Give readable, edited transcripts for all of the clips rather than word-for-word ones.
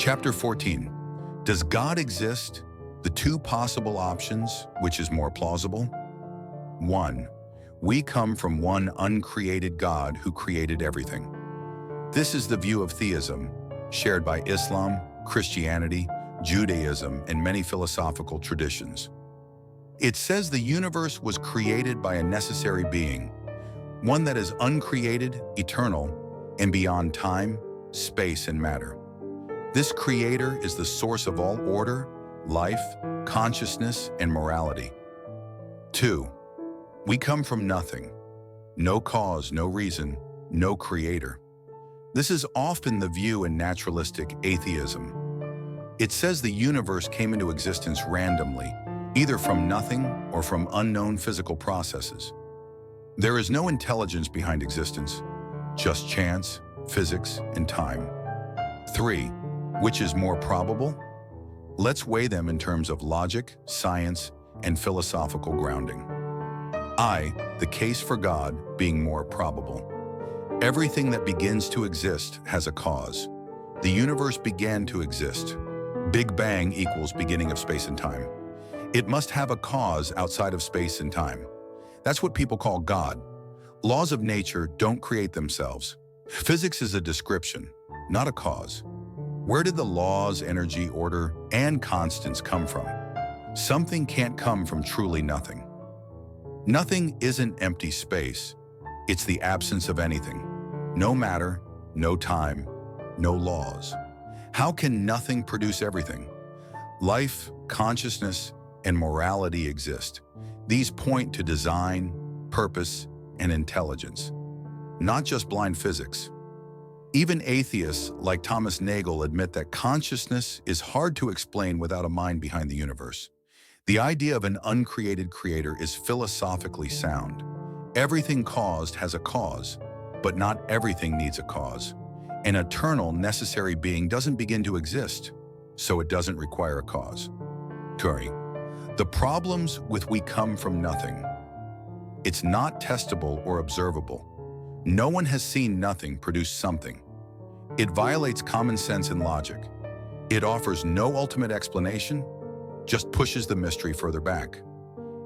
Chapter 14. Does God exist? The two possible options, which is more plausible? 1. We come from one uncreated God who created everything. This is the view of theism, shared by Islam, Christianity, Judaism, and many philosophical traditions. It says the universe was created by a necessary being, one that is uncreated, eternal, and beyond time, space, and matter. This creator is the source of all order, life, consciousness, and morality. 2. We come from nothing. No cause, no reason, no creator. This is often the view in naturalistic atheism. It says the universe came into existence randomly, either from nothing or from unknown physical processes. There is no intelligence behind existence, just chance, physics, and time. 3. Which is more probable? Let's weigh them in terms of logic, science, and philosophical grounding. The case for God being more probable. Everything that begins to exist has a cause. The universe began to exist. Big Bang equals beginning of space and time. It must have a cause outside of space and time. That's what people call God. Laws of nature don't create themselves. Physics is a description, not a cause. Where did the laws, energy, order, and constants come from? Something can't come from truly nothing. Nothing isn't empty space. It's the absence of anything. No matter, no time, no laws. How can nothing produce everything? Life, consciousness, and morality exist. These point to design, purpose, and intelligence, not just blind physics. Even atheists like Thomas Nagel admit that consciousness is hard to explain without a mind behind the universe. The idea of an uncreated creator is philosophically sound. Everything caused has a cause, but not everything needs a cause. An eternal, necessary being doesn't begin to exist, so it doesn't require a cause. 3. The problems with we come from nothing. It's not testable or observable. No one has seen nothing produce something. It violates common sense and logic. It offers no ultimate explanation, just pushes the mystery further back.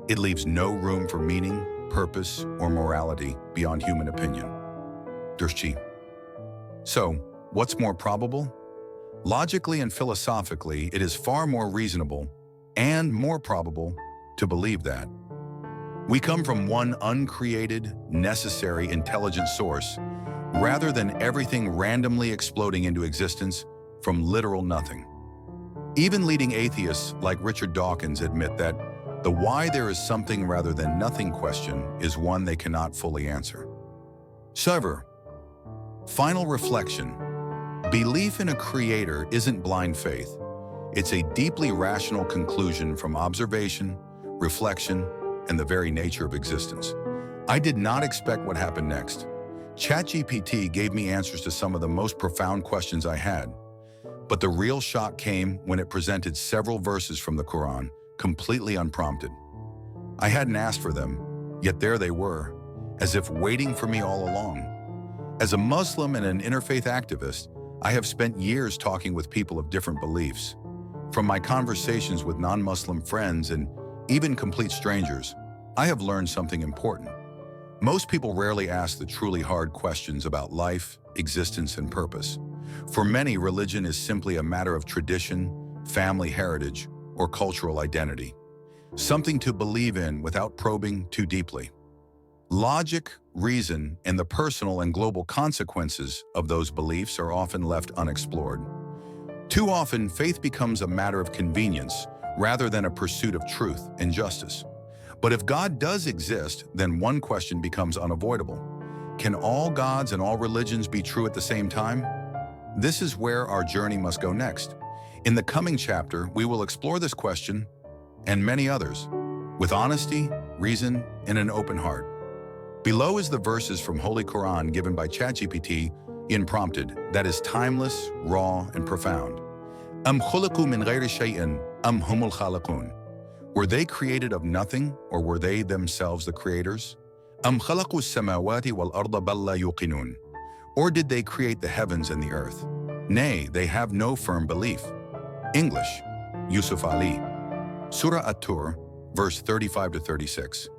It leaves no room for meaning, purpose, or morality beyond human opinion. So, what's more probable? Logically and philosophically, it is far more reasonable and more probable to believe that. We come from one uncreated, necessary, intelligent source, rather than everything randomly exploding into existence from literal nothing. Even leading atheists like Richard Dawkins admit that the why there is something rather than nothing question is one they cannot fully answer. However, final reflection. Belief in a creator isn't blind faith. It's a deeply rational conclusion from observation, reflection, and the very nature of existence. I did not expect what happened next. ChatGPT gave me answers to some of the most profound questions I had. But the real shock came when it presented several verses from the Quran, completely unprompted. I hadn't asked for them, yet there they were, as if waiting for me all along. As a Muslim and an interfaith activist, I have spent years talking with people of different beliefs. From my conversations with non-Muslim friends and even complete strangers, I have learned something important. Most people rarely ask the truly hard questions about life, existence, and purpose. For many, religion is simply a matter of tradition, family heritage, or cultural identity. Something to believe in without probing too deeply. Logic, reason, and the personal and global consequences of those beliefs are often left unexplored. Too often, faith becomes a matter of convenience rather than a pursuit of truth and justice. But if God does exist, then one question becomes unavoidable. Can all gods and all religions be true at the same time? This is where our journey must go next. In the coming chapter, we will explore this question and many others with honesty, reason, and an open heart. Below is the verses from Holy Quran given by ChatGPT in prompted that is timeless, raw, and profound. Am khulaqu min ghayri shay'in am humul khaliqun. Were they created of nothing, or were they themselves the creators? Am khalaqu as-samawati wal arda bal la yuqinun. Or did they create the heavens and the earth? Nay, they have no firm belief. English, Yusuf Ali. Surah At-Tur, verse 35 to 36.